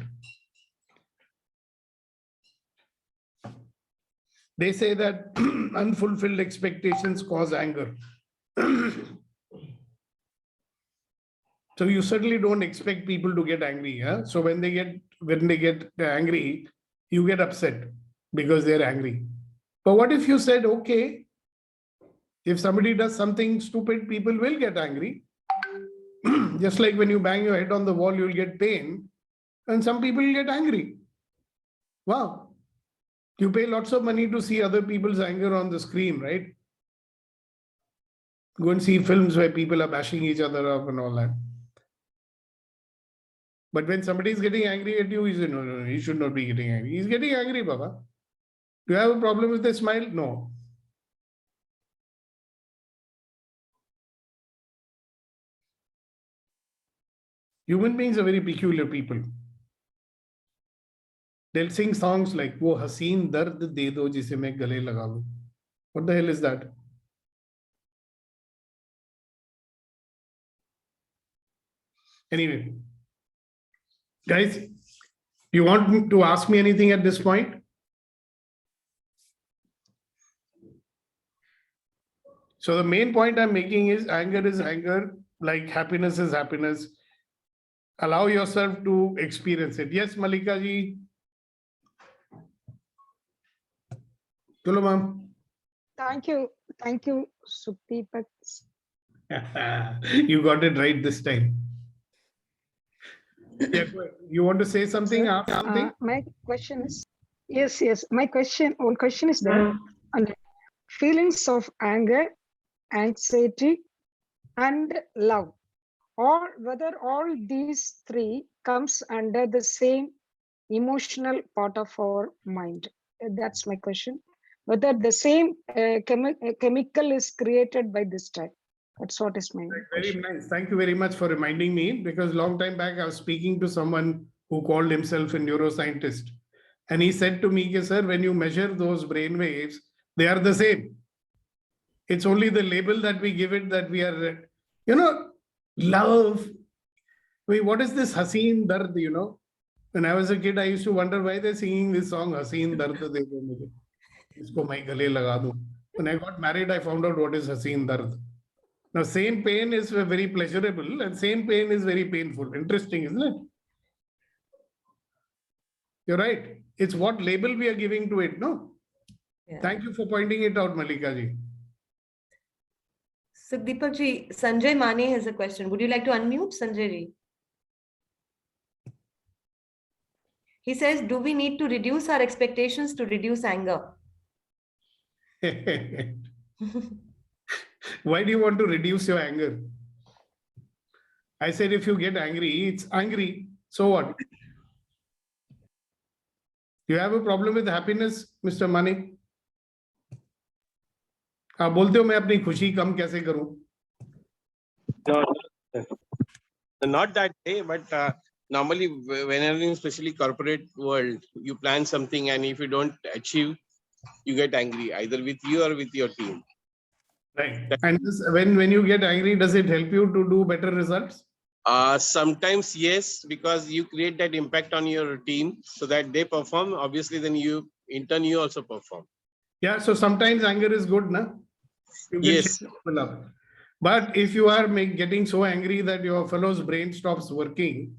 They say that unfulfilled expectations cause anger. So you certainly don't expect people to get angry. Huh? So when they get angry, you get upset because they're angry. But what if you said, okay, if somebody does something stupid, people will get angry. Just like when you bang your head on the wall, you'll get pain. And some people will get angry. Wow. You pay lots of money to see other people's anger on the screen, right? Go and see films where people are bashing each other up and all that. But when somebody is getting angry at you, you say, no, he should not be getting angry. He's getting angry, Baba. Do you have a problem with the smile? No. Human beings are very peculiar people. They'll sing songs like, "Wo haseen dard de do jise main gale laga lu." What the hell is that? Anyway, guys, you want to ask me anything at this point? So the main point I'm making is anger, like happiness is happiness. Allow yourself to experience it. Yes, Malika ji. Chalo, ma'am. Thank you, Sukhdeepak. You got it right this time. Yeah, you want to say something? Ask something? My question is, yes. My one question is that feelings of anger, anxiety, and love, or whether all these three comes under the same emotional part of our mind. That's my question. Whether the same chemical is created by this type. That's what is my question. Very nice. Thank you very much for reminding me, because long time back I was speaking to someone who called himself a neuroscientist. And he said to me, sir, when you measure those brain waves, they are the same. It's only the label that we give it that we are, love. Wait, what is this Haseen Dard, When I was a kid, I used to wonder why they're singing this song, Haseen Dard De Do Mujhe. Isko main gale laga दूं. When I got married, I found out what is Haseen Dard. Now, same pain is very pleasurable and same pain is very painful. Interesting, isn't it? You're right. It's what label we are giving to it, no? Yeah. Thank you for pointing it out, Malika ji. Sukhdeepak ji, Sanjay Mane has a question. Would you like to unmute, Sanjay ji? He says, do we need to reduce our expectations to reduce anger? Why do you want to reduce your anger? I said, if you get angry, it's angry. So what? You have a problem with happiness, Mr. Mane? आप बोलते हो मैं अपनी खुशी कम कैसे करूं? No, not that way, but normally whenever in especially corporate world, you plan something and if you don't achieve, you get angry either with you or with your team. Right. And when you get angry, does it help you to do better results? Sometimes yes, because you create that impact on your team so that they perform. Obviously, then you in turn you also perform. Yeah. So sometimes anger is good, na? You can Yes. shake people up. But if you are getting so angry that your fellow's brain stops working,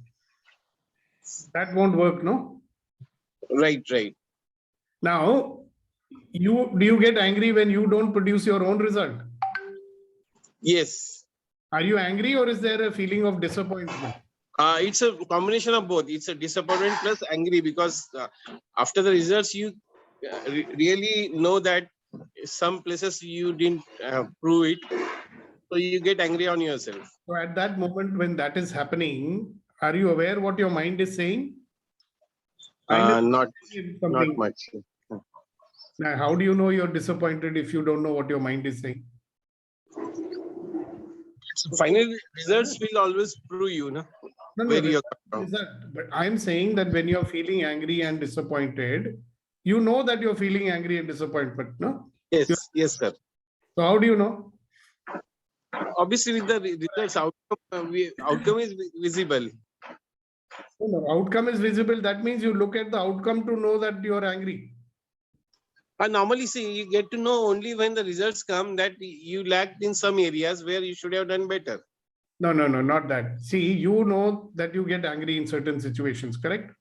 that won't work, no? Right. Now, do you get angry when you don't produce your own result? Yes. Are you angry or is there a feeling of disappointment? It's a combination of both. It's a disappointment plus angry because after the results, you really know that some places you didn't prove it. So you get angry on yourself. So at that moment when that is happening, are you aware what your mind is saying? Not much. Now, how do you know you're disappointed if you don't know what your mind is saying? Final results will always prove you, no? Where you're from. But I'm saying that when you're feeling angry and disappointed, you know that you're feeling angry and disappointment, no? Yes, sir. So how do you know? Obviously, with the results, outcome is visible. No, outcome is visible. That means you look at the outcome to know that you're angry. Normally, see, you get to know only when the results come that you lacked in some areas where you should have done better. No, not that. See, you know that you get angry in certain situations, correct?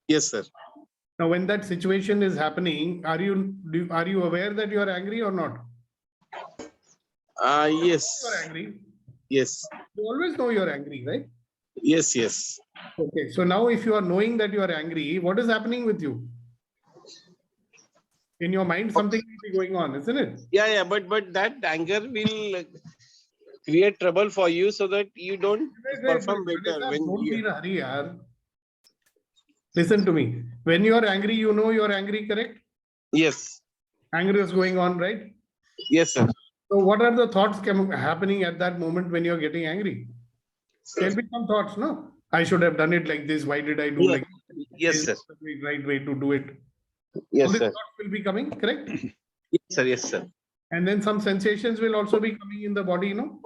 Yes, sir. Now, when that situation is happening, are you aware that you are angry or not? Yes. You're angry. Yes. You always know you're angry, right? Yes. Okay. So now if you are knowing that you are angry, what is happening with you? In your mind, something will be going on, isn't it? Yeah. But that anger will create trouble for you so that you don't perform better. Don't be in a hurry, yaar. Listen to me. When you are angry, you know you are angry, correct? Yes. Anger is going on, right? Yes, sir. So what are the thoughts happening at that moment when you're getting angry? There'll be some thoughts, no? I should have done it like this. Why did I do like this? Yes, Is sir. the right way to do it? Yes, All these sir. thoughts will be coming, correct? Yes, sir. And then some sensations will also be coming in the body, you know?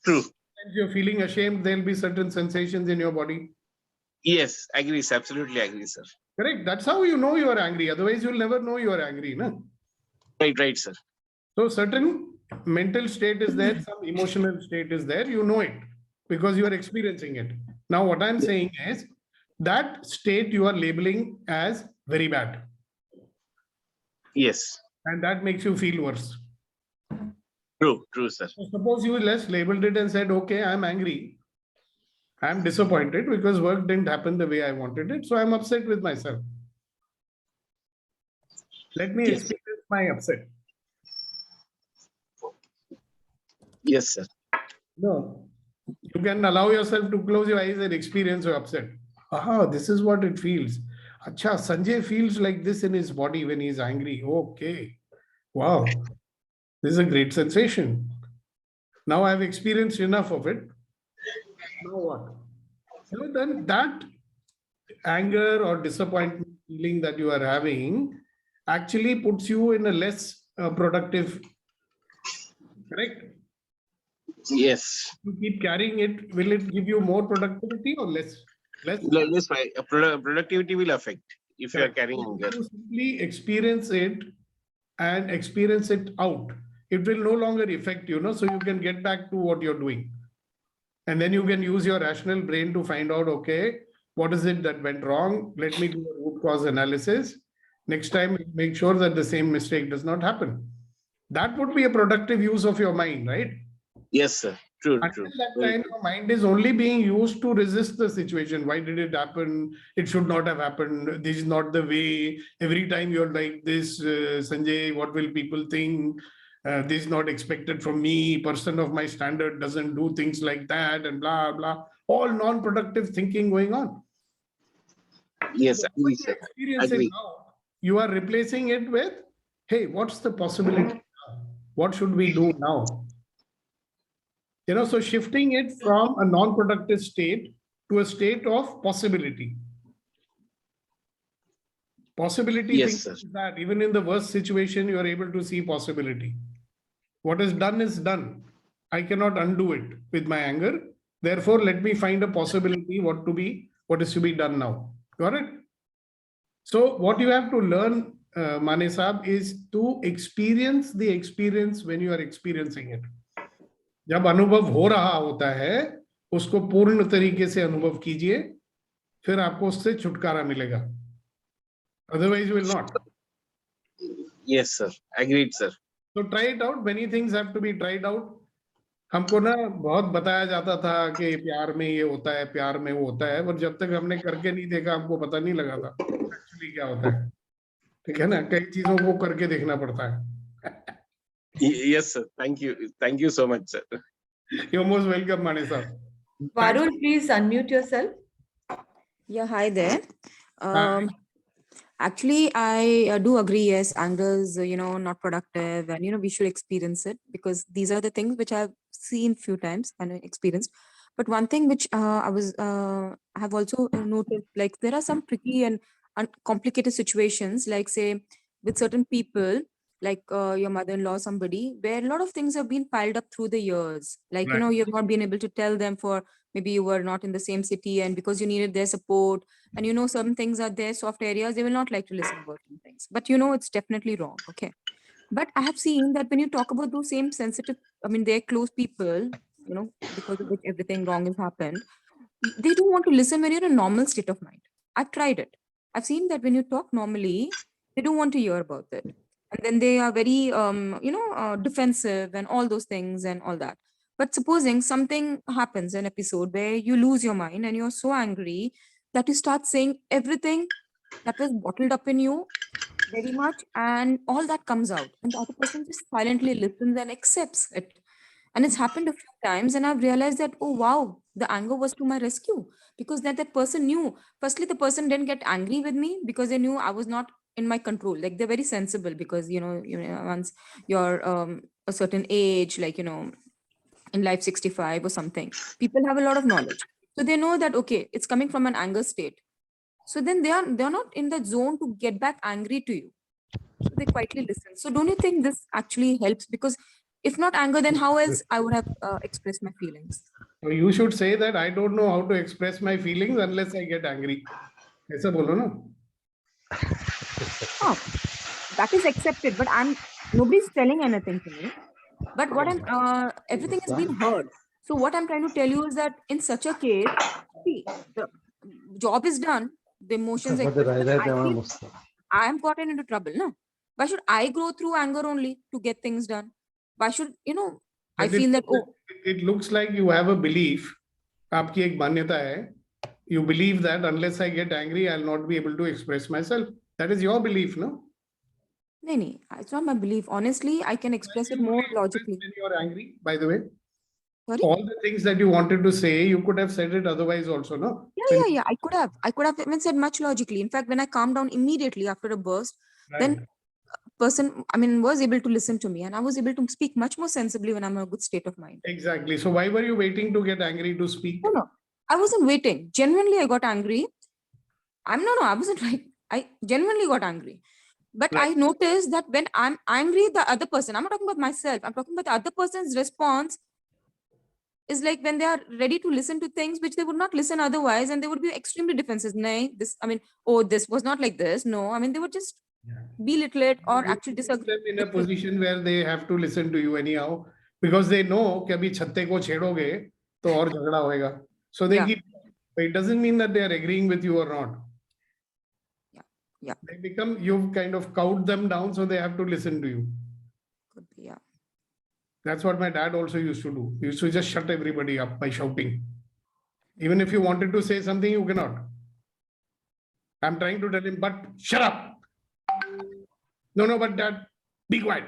True. If you're feeling ashamed, there'll be certain sensations in your body. Yes, agree. Absolutely agree, sir. Correct. That's how you know you are angry. Otherwise, you'll never know you are angry, no? Right, sir. So certain mental state is there, some emotional state is there. You know it because you are experiencing it. Now, what I'm saying is that state you are labeling as very bad. Yes. And that makes you feel worse. True, sir. So suppose you less labeled it and said, okay, I'm angry. I'm disappointed because work didn't happen the way I wanted it. So I'm upset with myself. Let me experience my upset. Yes, sir. No, you can allow yourself to close your eyes and experience your upset. Aha, this is what it feels. Acha, Sanjay feels like this in his body when he's angry. Okay. Wow. This is a great sensation. Now I've experienced enough of it. Now what? You know, then that anger or disappointment feeling that you are having actually puts you in a less productive, correct? Yes. You keep carrying it, will it give you more productivity or less? Less Productivity will affect if you are carrying anger. You simply experience it and experience it out. It will no longer affect you, so you can get back to what you're doing. And then you can use your rational brain to find out, okay, what is it that went wrong? Let me do a root cause analysis. Next time, make sure that the same mistake does not happen. That would be a productive use of your mind, right? Yes, sir. True. Until that time, your mind is only being used to resist the situation. Why did it happen? It should not have happened. This is not the way. Every time you're like this, Sanjay, what will people think? This is not expected from me. Person of my standard doesn't do things like that and blah, blah. All non-productive thinking going on. Yes, agree, sir. Experiencing now, you are replacing it with, hey, what's the possibility now? What should we do now? So shifting it from a non-productive state to a state of possibility. Possibility Yes, thinking sir. is that even in the worst situation, you are able to see possibility. What is done. I cannot undo it with my anger. Therefore, let me find a possibility what is to be done now. Got it? So what you have to learn, Mane Saab, is to experience the experience when you are experiencing it. जब अनुभव हो रहा होता है, उसको पूर्ण तरीके से अनुभव कीजिए, फिर आपको उससे छुटकारा मिलेगा. Otherwise, you will not. Yes, sir. Agreed, sir. So try it out. Many things have to be tried out. हमको ना बहुत बताया जाता था कि प्यार में ये होता है, प्यार में वो होता है, पर जब तक हमने करके नहीं देखा, हमको पता नहीं लगा था एक्चुअली क्या होता है. ठीक है ना, कई चीजों को करके देखना पड़ता है. Yes, sir. Thank you so much, sir. You're most welcome, Mane sir. Varun, please unmute yourself. Yeah, hi there. Actually, I do agree. Yes, anger is, not productive, and we should experience it, because these are the things which I've seen few times and experienced. But one thing which I have also noticed, like there are some tricky and complicated situations, like say with certain people, like your mother-in-law, somebody, where a lot of things have been piled up through the years. Like, Right. you've not been able to tell them, for maybe you were not in the same city, and because you needed their support, and some things are their soft areas, they will not like to listen about some things. But it's definitely wrong. Okay. But I have seen that when you talk about those same sensitive, they're close people, because of which everything wrong has happened, they don't want to listen when you're in a normal state of mind. I've tried it. I've seen that when you talk normally, they don't want to hear about it. And then they are very, defensive and all those things and all that. But supposing something happens, an episode where you lose your mind and you're so angry that you start saying everything that was bottled up in you very much, and all that comes out, and the other person just silently listens and accepts it. And it's happened a few times, and I've realized that, oh wow, the anger was to my rescue, because that person knew. Firstly, the person didn't get angry with me because they knew I was not in my control. Like, they're very sensible, because once you're a certain age, like in life 65 or something, people have a lot of knowledge, so they know that, okay, it's coming from an anger state. So then they're not in that zone to get back angry to you. So they quietly listen. So don't you think this actually helps? Because if not anger, then how else I would have expressed my feelings? So you should say that I don't know how to express my feelings unless I get angry. ऐसा बोलो ना. Oh, that is accepted, but nobody's telling anything to me. But what everything is being heard. So what I'm trying to tell you is that in such a case, see, the job is done, the emotions expressed, I am gotten into trouble. No, why should I grow through anger only to get things done? Why should I feel that, oh, it looks like you have a belief. आपकी एक मान्यता है. You believe that unless I get angry, I'll not be able to express myself. That is your belief, no? no, it's not my belief. Honestly, I can express it more logically. When you're angry, by the way. Sorry? All the things that you wanted to say, you could have said it otherwise also, no? Yeah. I could have even said much logically. In fact, when I calmed down immediately after a burst, then person, was able to listen to me, and I was able to speak much more sensibly when I'm in a good state of mind. Exactly. So why were you waiting to get angry to speak? No, I wasn't waiting. Genuinely, I got angry. I wasn't right. I genuinely got angry. But I noticed that when I'm angry, the other person, I'm not talking about myself, I'm talking about the other person's response is like when they are ready to listen to things which they would not listen otherwise, and they would be extremely defensive. This was not like this. No, they would just belittle it or actually disagree. Them in a position where they have to listen to you anyhow, because they know कि अभी छत्ते को छेड़ोगे तो और झगड़ा होएगा. So they keep. It doesn't mean that they are agreeing with you or not. Yeah. They become, you've kind of cowed them down, so they have to listen to you. Could be, yeah. That's what my dad also used to do. He used to just shut everybody up by shouting. Even if you wanted to say something, you cannot. I'm trying to tell him, but shut up. No, but dad, be quiet.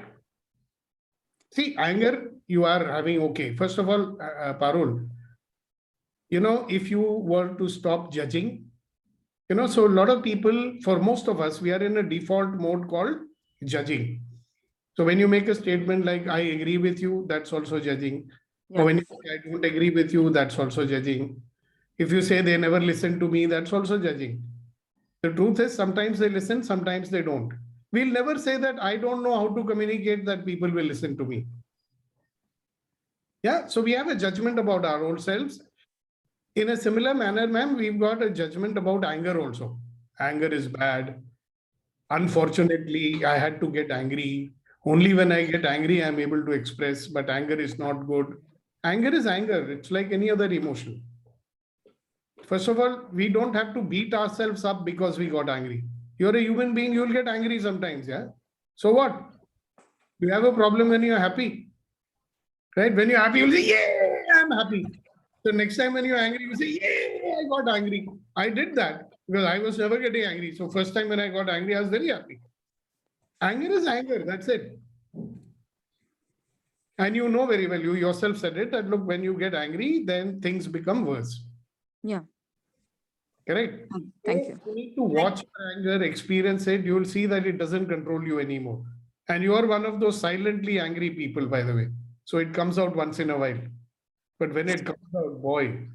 See, anger you are having, okay. First of all, Parul, if you were to stop judging, so a lot of people, for most of us, we are in a default mode called judging. So when you make a statement like, I agree with you, that's also judging. Yeah. Or when you say, I don't agree with you, that's also judging. If you say they never listen to me, that's also judging. The truth is sometimes they listen, sometimes they don't. We'll never say that I don't know how to communicate that people will listen to me. Yeah, so we have a judgment about our own selves. In a similar manner, ma'am, we've got a judgment about anger also. Anger is bad. Unfortunately, I had to get angry. Only when I get angry, I'm able to express, but anger is not good. Anger is anger. It's like any other emotion. First of all, we don't have to beat ourselves up because we got angry. You're a human being, you'll get angry sometimes, yeah? So what? You have a problem when you're happy, right? When you're happy, you'll say, yeah, I'm happy. So next time when you're angry, you say, yeah, I got angry. I did that because I was never getting angry. So first time when I got angry, I was very happy. Anger is anger, that's it. And you know very well, you yourself said it, that look, when you get angry, then things become worse. Yeah. Correct? Thank you. You need to watch your anger, experience it. You will see that it doesn't control you anymore. And you are one of those silently angry people, by the way. So it comes out once in a while. But when it comes out, boy,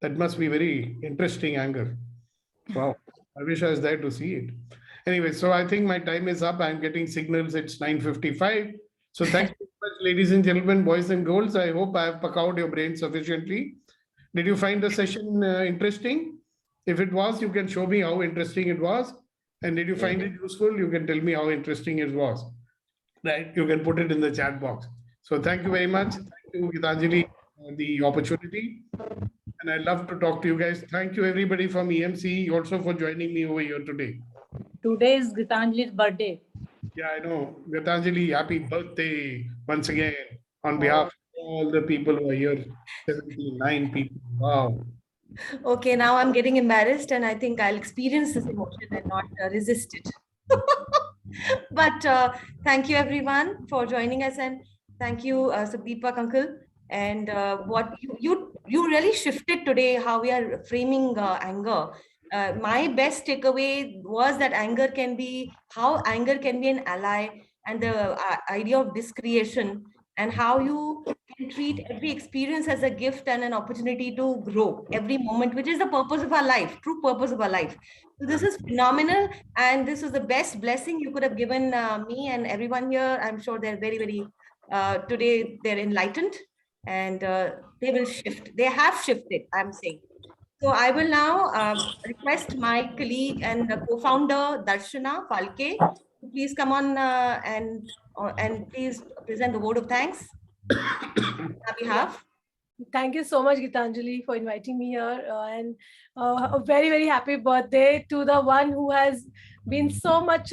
that must be very interesting anger. Wow. I wish I was there to see it. Anyway, so I think my time is up. I'm getting signals. It's 9:55. So thank you very much, ladies and gentlemen, boys and girls. I hope I have pucked your brain sufficiently. Did you find the session interesting? If it was, you can show me how interesting it was. And did you find it useful? You can tell me how interesting it was. Right? You can put it in the chat box. So thank you very much. Thank you, Gitanjali, for the opportunity. And I love to talk to you guys. Thank you, everybody from EMC, also for joining me over here today. Today is Gitanjali's birthday. Yeah, I know. Gitanjali, happy birthday once again on behalf of all the people who are here. 79 people. Wow. Okay, now I'm getting embarrassed and I think I'll experience this emotion and not resist it. But thank you everyone for joining us, and thank you Sukhdeepak uncle. And what you really shifted today how we are framing anger. My best takeaway was that anger can be an ally, and the idea of discretion, and how you can treat every experience as a gift and an opportunity to grow every moment, which is the purpose of our life, true purpose of our life. So this is phenomenal, and this is the best blessing you could have given me and everyone here. I'm sure they're very, very, today they're enlightened, and they will shift. They have shifted, I'm saying. So I will now request my colleague and co-founder Darshana Falke to please come on and please present the word of thanks on our behalf. Thank you so much, Gitanjali, for inviting me here, and a very, very happy birthday to the one who has been so much,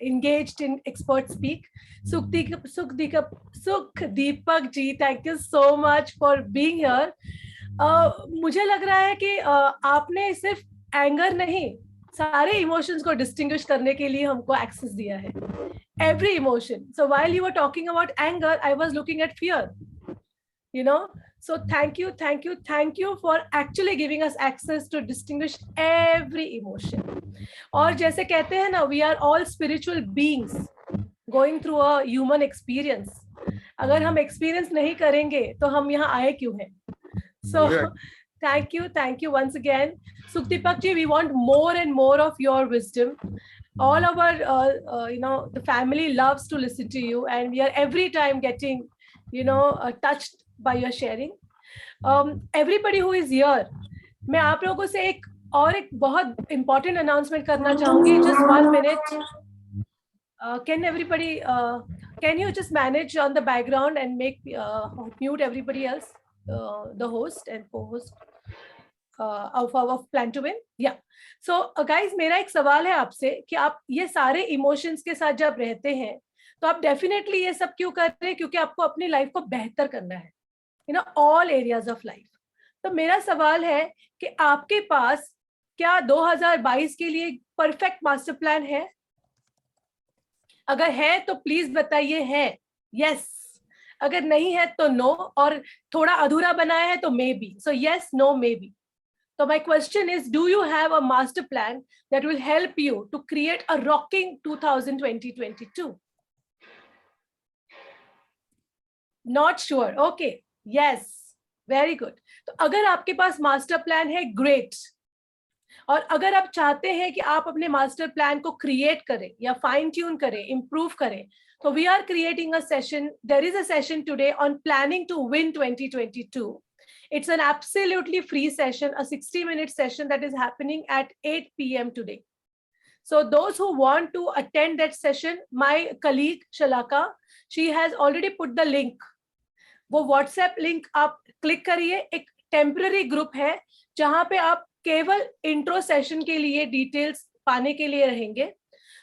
engaged in expert speak. Sukhdeepak ji, thank you so much for being here. मुझे लग रहा है कि आपने सिर्फ anger नहीं, सारे emotions को डिस्टिंग्विश करने के लिए हमको एक्सेस दिया है. Every emotion. So while you were talking about anger, I was looking at fear. So thank you for actually giving us access to distinguish every emotion. और जैसे कहते हैं ना, we are all spiritual beings going through a human experience. अगर हम experience नहीं करेंगे तो हम यहाँ आए क्यों हैं? So thank you once again, Sukhdeepak ji. We want more and more of your wisdom. All of our the family loves to listen to you, and we are every time getting touched by your sharing. Everybody who is here, मैं आप लोगों से एक बहुत important announcement करना चाहूँगी. Just 1 minute. Can everybody can you just manage on the background and make mute everybody else, the host and co-host of Plan to Win? Yeah. So guys, मेरा एक सवाल है आपसे कि आप ये सारे इमोशंस के साथ जब रहते हैं तो आप डेफिनेटली ये सब क्यों कर रहे हैं? क्योंकि आपको अपनी लाइफ को बेहतर करना है, ऑल एरियाज ऑफ लाइफ. तो मेरा सवाल है कि आपके पास क्या 2022 के लिए परफेक्ट मास्टर प्लान है? अगर है तो प्लीज बताइए है, यस. अगर नहीं है तो नो, और थोड़ा अधूरा बनाया है तो maybe. So yes, no, maybe. So my question is, do you have a master plan that will help you to create a rocking 2020-22? Not sure. Okay. Yes. Very good. तो अगर आपके पास master plan है, great. और अगर आप चाहते हैं कि आप अपने मास्टर प्लान को क्रिएट करें या फाइन ट्यून करें, इंप्रूव करें, तो we are creating a session. There is a session today on planning to win 2022. It's an absolutely free session, a 60-minute session that is happening at 8 p.m. today. So those who want to attend that session, my colleague Shalaka, she has already put the link. वो WhatsApp link आप click करिए. एक temporary group है जहाँ पे आप केवल intro session के लिए details पाने के लिए रहेंगे.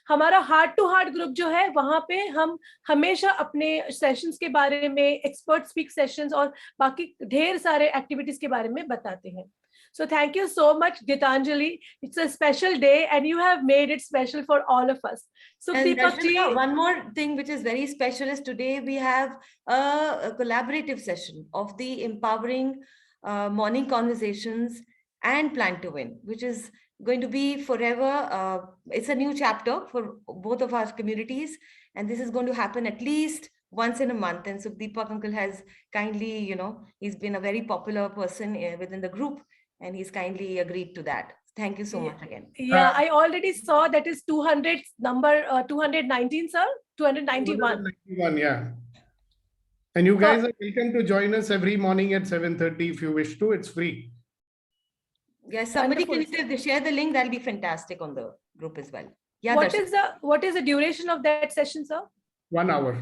हमारा हार्ट टू हार्ट ग्रुप जो है, वहां पे हम हमेशा अपने सेशंस के बारे में, एक्सपर्ट स्पीक सेशंस और बाकी ढेर सारे एक्टिविटीज के बारे में बताते हैं. So thank you so much, Gitanjali. It's a special day and you have made it special for all of us. So Sukhdeepak ji, one more thing which is very special is today we have a collaborative session of the empowering morning conversations and Plan to Win, which is going to be forever. It's a new chapter for both of our communities, and this is going to happen at least once in a month. And Sukhdeepak uncle has kindly, he's been a very popular person within the group, and he's kindly agreed to that. Thank you so much again. Yeah, I already saw that is 200 number 219, sir. 291. 291, yeah. And you guys are welcome to join us every morning at 7:30 if you wish to. It's free. Yes, somebody can, if they share the link, that'll be fantastic on the group as well. Yeah. What is the duration of that session, sir? 1 hour.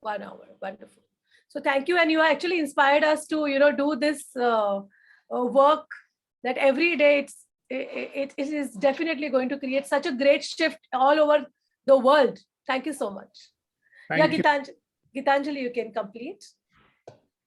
1 hour. Wonderful. So thank you, and you actually inspired us to do this work that every day it is definitely going to create such a great shift all over the world. Thank you so much. Thank you. Gitanjali, you can complete.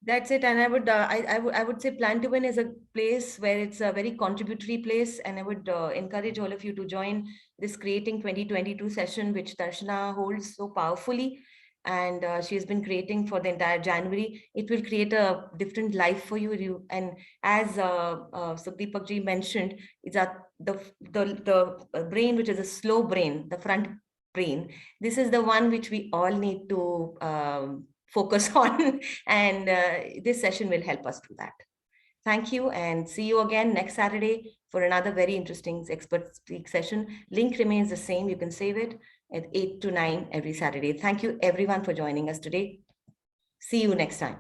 That's it. And I would say Plan to Win is a place where it's a very contributory place, and I would encourage all of you to join this Creating 2022 session, which Darshana holds so powerfully, and she has been creating for the entire January. It will create a different life for you. And as Sukhdeepak ji mentioned, it's the brain, which is a slow brain, the front brain. This is the one which we all need to focus on, and this session will help us do that. Thank you, and see you again next Saturday for another very interesting expert speak session. Link remains the same. You can save it at 8 to 9 every Saturday. Thank you everyone for joining us today. See you next time.